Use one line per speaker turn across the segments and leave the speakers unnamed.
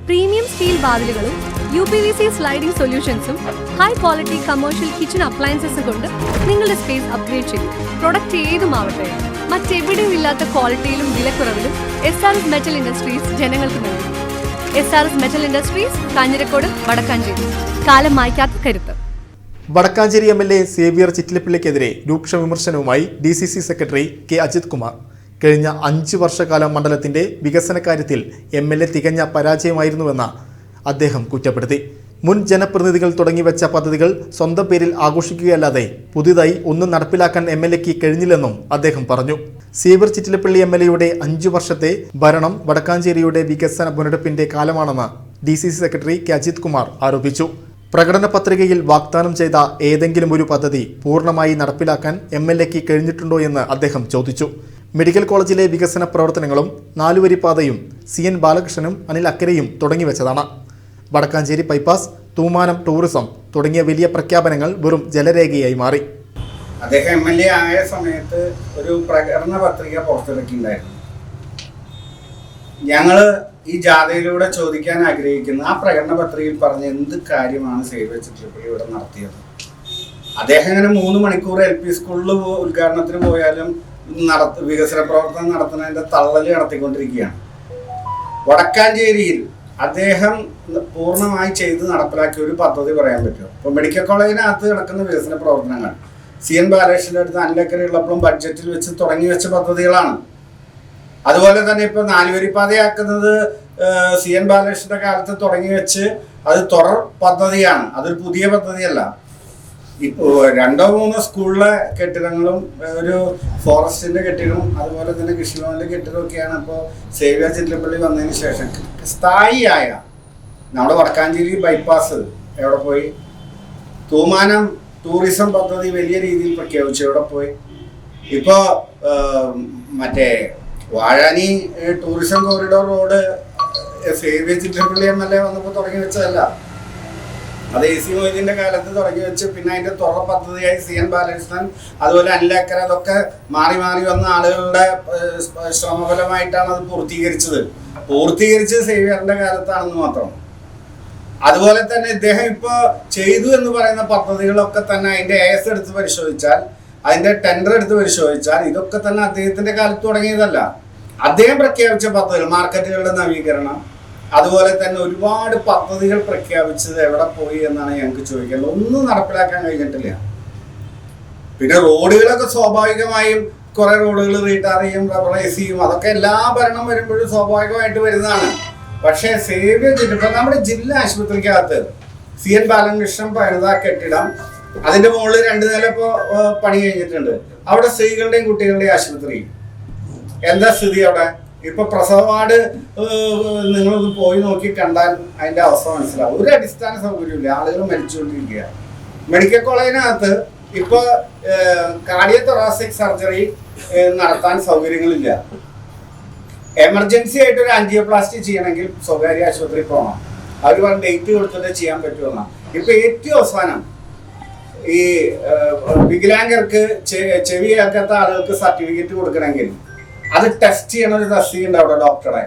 Premium steel വാതിലുകളും UPVC sliding സൊല്യൂഷൻസും high quality commercial kitchen അപ്ലയൻസസും കൊണ്ട് നിങ്ങളുടെ സ്പേസ് അപ്ഗ്രേഡ് ചെയ്യും. പ്രൊഡക്റ്റ് ഏതുമാവട്ടെ, മറ്റെവിടെയും ഇല്ലാത്ത ക്വാളിറ്റിയിലും വിലക്കുറവിലും SRS മെറ്റൽ ഇൻഡസ്ട്രീസ് ജനങ്ങൾക്ക് നൽകും. SRS metal industries, Kanjirakode, Vadakkanchery. കാലം മായ്ക്കാത്ത കരുത്ത്.
വടക്കാഞ്ചേരി MLA സേവ്യർ ചിറ്റിലപ്പിള്ളിക്കെതിരെ രൂക്ഷ വിമർശനവുമായി DCC secretary K. Ajith Kumar. കഴിഞ്ഞ 5 വർഷക്കാലം മണ്ഡലത്തിന്റെ വികസന കാര്യത്തിൽ MLA തികഞ്ഞ പരാജയമായിരുന്നുവെന്ന് അദ്ദേഹം കുറ്റപ്പെടുത്തി. മുൻ ജനപ്രതിനിധികൾ തുടങ്ങിവെച്ച പദ്ധതികൾ സ്വന്തം പേരിൽ ആഘോഷിക്കുകയല്ലാതെ പുതുതായി ഒന്നും നടപ്പിലാക്കാൻ MLAക്ക് കഴിഞ്ഞില്ലെന്നും അദ്ദേഹം പറഞ്ഞു. സേവ്യർ ചിറ്റിലപ്പിള്ളി MLAയുടെ 5 വർഷത്തെ ഭരണം വടക്കാഞ്ചേരിയുടെ വികസന മുന്നെടുപ്പിന്റെ കാലമാണെന്ന് DCC secretary K. Ajith Kumar ആരോപിച്ചു. പ്രകടന പത്രികയിൽ വാഗ്ദാനം ചെയ്ത ഏതെങ്കിലും ഒരു പദ്ധതി പൂർണ്ണമായി നടപ്പിലാക്കാൻ MLAക്ക് കഴിഞ്ഞിട്ടുണ്ടോ എന്ന് അദ്ദേഹം ചോദിച്ചു. മെഡിക്കൽ കോളേജിലെ വികസന പ്രവർത്തനങ്ങളും 4-വരിപ്പാതയും CN ബാലകൃഷ്ണനും അനിൽ അക്കരയും തുടങ്ങിവെച്ചതാണ്. വടക്കാഞ്ചേരി ബൈപ്പാസ്, തൂമാനം ടൂറിസം തുടങ്ങിയ വലിയ പ്രഖ്യാപനങ്ങൾ വെറും ജലരേഖയായി മാറി.
അദ്ദേഹം MLA ആയ സമയത്ത് ഒരു പ്രകടന പത്രിക പുറത്തിറക്കിയിട്ടുണ്ടായിരുന്നു. ഞങ്ങൾ ഈ ജാഥയിലൂടെ ചോദിക്കാൻ ആഗ്രഹിക്കുന്ന ആ പ്രകടന പത്രികയിൽ പറഞ്ഞ എന്ത് കാര്യമാണ് സേവ്യർ ചിറ്റിലപ്പിള്ളി ഇവിടെ നടത്തിയത്? അദ്ദേഹം ഇങ്ങനെ 3 മണിക്കൂർ LP സ്കൂളിൽ ഉദ്ഘാടനത്തിന് പോയാലും വികസന പ്രവർത്തനം നടത്തുന്നതിൻ്റെ തള്ളല് നടത്തിക്കൊണ്ടിരിക്കുകയാണ്. വടക്കാഞ്ചേരിയിൽ അദ്ദേഹം പൂർണ്ണമായി ചെയ്ത് നടപ്പിലാക്കിയ ഒരു പദ്ധതി പറയാൻ പറ്റുമോ? ഇപ്പോൾ മെഡിക്കൽ കോളേജിനകത്ത് നടക്കുന്ന വികസന പ്രവർത്തനങ്ങൾ CN ബാലകൃഷ്ണൻ്റെ അടുത്ത് അനിലക്കര ഉള്ളപ്പോഴും ബഡ്ജറ്റിൽ വെച്ച് തുടങ്ങി വെച്ച പദ്ധതികളാണ്. അതുപോലെ തന്നെ ഇപ്പോൾ 4-വരിപ്പാതയാക്കുന്നത് CN ബാലകൃഷ്ണന്റെ കാലത്ത് തുടങ്ങി വെച്ച് അത് തുടർ പദ്ധതിയാണ്, അതൊരു പുതിയ പദ്ധതിയല്ല. ഇപ്പോൾ 2-3 സ്കൂളിലെ കെട്ടിടങ്ങളും ഒരു ഫോറസ്റ്റിന്റെ കെട്ടിടവും അതുപോലെ തന്നെ കൃഷിഭവനിലെ കെട്ടിടമൊക്കെയാണ് ഇപ്പോൾ സേവ്യർ ചിറ്റിലപ്പിള്ളി വന്നതിന് ശേഷം സ്ഥായിയായ. നമ്മുടെ വടക്കാഞ്ചേരി ബൈപ്പാസ് എവിടെ പോയി? തൂമാനം ടൂറിസം പദ്ധതി വലിയ രീതിയിൽ പ്രഖ്യാപിച്ചു, എവിടെ പോയി? ഇപ്പോൾ മറ്റേ Vazhani tourism corridor road Xavier Chittilappilly MLA വന്നപ്പോൾ തുടങ്ങി വെച്ചതല്ല, അത് AC മൊയ്തീൻ്റെ കാലത്ത് തുടങ്ങി വെച്ച് പിന്നെ അതിൻ്റെ തുറ പദ്ധതിയായി CN ബാലകൃഷ്ണൻ അതുപോലെ അനിലക്കര, അതൊക്കെ മാറി മാറി വന്ന ആളുകളുടെ ശ്രമഫലമായിട്ടാണ് അത് പൂർത്തീകരിച്ചത് സേവ്യറിന്റെ കാലത്താണെന്ന് മാത്രം. അതുപോലെ തന്നെ ഇദ്ദേഹം ഇപ്പോൾ ചെയ്തു എന്ന് പറയുന്ന പദ്ധതികളൊക്കെ തന്നെ അതിൻ്റെ AS എടുത്ത് പരിശോധിച്ചാൽ, അതിൻ്റെ ടെൻഡർ എടുത്ത് പരിശോധിച്ചാൽ ഇതൊക്കെ തന്നെ അദ്ദേഹത്തിന്റെ കാലത്ത് തുടങ്ങിയതല്ല. അദ്ദേഹം പ്രഖ്യാപിച്ച പദ്ധതികൾ, മാർക്കറ്റുകളുടെ നവീകരണം, അതുപോലെ തന്നെ ഒരുപാട് പദ്ധതികൾ പ്രഖ്യാപിച്ചത് എവിടെ പോയി എന്നാണ് ഞങ്ങൾക്ക് ചോദിക്കുന്നത്. ഒന്നും നടപ്പിലാക്കാൻ കഴിഞ്ഞിട്ടില്ല. പിന്നെ റോഡുകളൊക്കെ സ്വാഭാവികമായും കുറെ റോഡുകൾ റീടാർ ചെയ്യും, റബ്ബറൈസ് ചെയ്യും, അതൊക്കെ എല്ലാ ഭരണം വരുമ്പോഴും സ്വാഭാവികമായിട്ട് വരുന്നതാണ്. പക്ഷേ സേവ്യർ ചിറ്റിലപ്പിള്ളി നമ്മുടെ ജില്ലാ ആശുപത്രിക്കകത്ത് CN ബാലകൃഷ്ണൻ പണിത കെട്ടിടം, അതിന്റെ മുകളിൽ 2 നില ഇപ്പോൾ പണി കഴിഞ്ഞിട്ടുണ്ട്. അവിടെ സ്ത്രീകളുടെയും കുട്ടികളുടെയും ആശുപത്രി, എന്താ സ്ഥിതി അവിടെ? ഇപ്പൊ പ്രസവ വാർഡ് നിങ്ങളൊന്ന് പോയി നോക്കി കണ്ടാൽ അതിന്റെ അവസ്ഥ മനസ്സിലാവും. ഒരു അടിസ്ഥാന സൗകര്യമില്ല, ആളുകൾ മരിച്ചുകൊണ്ടിരിക്കുക. മെഡിക്കൽ കോളേജിനകത്ത് ഇപ്പൊ കാർഡിയോതൊറാസിക് സർജറി നടത്താൻ സൗകര്യങ്ങളില്ല. എമർജൻസി ആയിട്ട് ഒരു ആൻജിയോപ്ലാസ്റ്റി ചെയ്യണമെങ്കിൽ സ്വകാര്യ ആശുപത്രി പോകണം. അവർ പറഞ്ഞ ഡേറ്റ് കൊടുത്തിട്ട് ചെയ്യാൻ പറ്റുമെന്നാണ്. ഇപ്പൊ ഏറ്റവും അവസാനം ഈ വികലാംഗർക്ക് ചെവി കേൾക്കാത്ത ആളുകൾക്ക് സർട്ടിഫിക്കറ്റ് കൊടുക്കണമെങ്കിൽ അത് ടെസ്റ്റ് ചെയ്യണ ഒരു തസ്തികയുണ്ട് അവിടെ, ഡോക്ടറെ.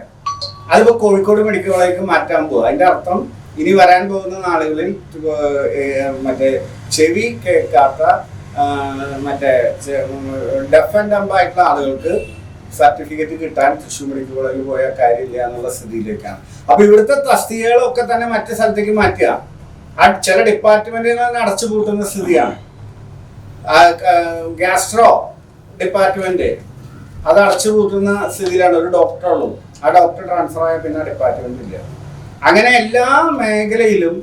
അതിപ്പോൾ കോഴിക്കോട് മെഡിക്കൽ കോളേജിലേക്ക് മാറ്റാൻ പോകുക. അതിൻ്റെ അർത്ഥം ഇനി വരാൻ പോകുന്ന നാളുകളിൽ മറ്റേ ചെവി കേൾക്കാത്ത മറ്റേ ഡെഫ് ആൻഡ് ഡംബ് ആയിട്ടുള്ള ആളുകൾക്ക് സർട്ടിഫിക്കറ്റ് കിട്ടാൻ തൃശ്ശൂർ മെഡിക്കൽ കോളേജിൽ പോയാൽ കാര്യമില്ല എന്നുള്ള സ്ഥിതിയിലേക്കാണ്. അപ്പൊ ഇവിടുത്തെ തസ്തികകളൊക്കെ തന്നെ മറ്റു സ്ഥലത്തേക്ക് മാറ്റുക. ആ ചില ഡിപ്പാർട്ട്മെന്റിൽ തന്നെ അടച്ചു പൂട്ടുന്ന സ്ഥിതിയാണ്. ഗാസ്ട്രോ ഡിപ്പാർട്ട്മെന്റ് അത് അടച്ചു പൂട്ടുന്ന സ്ഥിതിയിലാണ്. ഒരു ഡോക്ടറുള്ളൂ, ആ ഡോക്ടർ ട്രാൻസ്ഫർ ആയ പിന്നെ ഡിപ്പാർട്ട്മെന്റ് ഇല്ല. അങ്ങനെ എല്ലാ മേഖലയിലും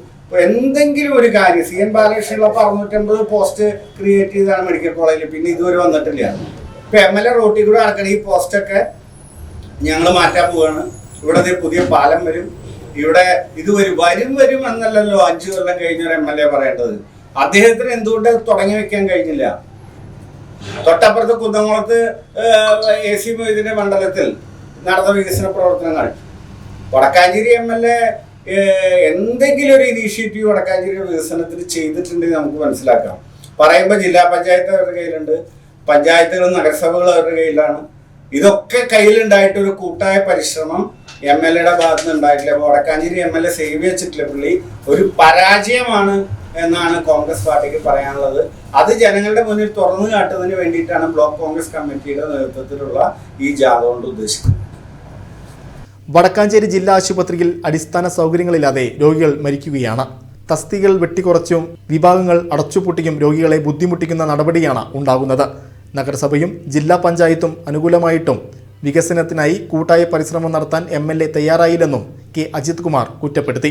എന്തെങ്കിലും ഒരു കാര്യം CN ബാലകൃഷ്ണനുള്ളപ്പോൾ 650 പോസ്റ്റ് ക്രിയേറ്റ് ചെയ്താണ് മെഡിക്കൽ കോളേജിൽ, പിന്നെ ഇതുവരെ വന്നിട്ടില്ല. ഇപ്പൊ MLA റോട്ടിൽ കൂടെ നടക്കണ ഈ പോസ്റ്റൊക്കെ ഞങ്ങൾ മാറ്റാൻ പോവാണ്. ഇവിടെ പുതിയ പാലം വരും, ഇവിടെ ഇത് വരും എന്നല്ലല്ലോ 5 കൊല്ലം കഴിഞ്ഞ ഒരു MLA പറയേണ്ടത്. അദ്ദേഹത്തിന് എന്തുകൊണ്ട് തുടങ്ങി വെക്കാൻ കഴിഞ്ഞില്ല? തൊട്ടപ്പുറത്ത് കുന്നംകുളത്ത് AC മൊയ്തീന്റെ മണ്ഡലത്തിൽ നടന്ന വികസന പ്രവർത്തനങ്ങൾ വടക്കാഞ്ചേരി MLA എന്തെങ്കിലും ഒരു ഇനീഷ്യേറ്റീവ് വടക്കാഞ്ചേരി വികസനത്തിൽ ചെയ്തിട്ടുണ്ടെങ്കിൽ നമുക്ക് മനസ്സിലാക്കാം. പറയുമ്പോൾ ജില്ലാ പഞ്ചായത്ത് അവരുടെ കയ്യിലുണ്ട്, പഞ്ചായത്തുകളും നഗരസഭകളും അവരുടെ കയ്യിലാണ്. ഇതൊക്കെ കയ്യിലുണ്ടായിട്ടൊരു കൂട്ടായ പരിശ്രമം MLA ഭാഗത്ത് നിന്ന് ഉണ്ടായിട്ടില്ല. അപ്പോൾ വടക്കാഞ്ചേരി MLA സേവ്യർ ചിറ്റിലപ്പള്ളി ഒരു പരാജയമാണ് എന്നാണ് കോൺഗ്രസ് പാർട്ടിക്ക് പറയാനുള്ളത്. അത് ജനങ്ങളുടെ മുന്നിൽ തുറന്നു കാട്ടുന്നതിന് വേണ്ടിയിട്ടാണ് ബ്ലോക്ക് കോൺഗ്രസ് കമ്മിറ്റിയുടെ നേതൃത്വത്തിലുള്ള ഈ ജാഥ കൊണ്ട് ഉദ്ദേശിക്കുന്നത്.
വടക്കാഞ്ചേരി ജില്ലാ ആശുപത്രിയിൽ അടിസ്ഥാന സൗകര്യങ്ങളില്ലാതെ രോഗികൾ മരിക്കുകയാണ്. തസ്തികകൾ വെട്ടിക്കുറച്ചും വിഭാഗങ്ങൾ അടച്ചുപൂട്ടിയും രോഗികളെ ബുദ്ധിമുട്ടിക്കുന്ന നടപടിയാണ് ഉണ്ടാകുന്നത്. നഗരസഭയും ജില്ലാ പഞ്ചായത്തും അനുകൂലമായിട്ടും വികസനത്തിനായി കൂട്ടായ പരിശ്രമം നടത്താൻ MLA തയ്യാറായില്ലെന്നും കെ അജിത് കുമാർ കുറ്റപ്പെടുത്തി.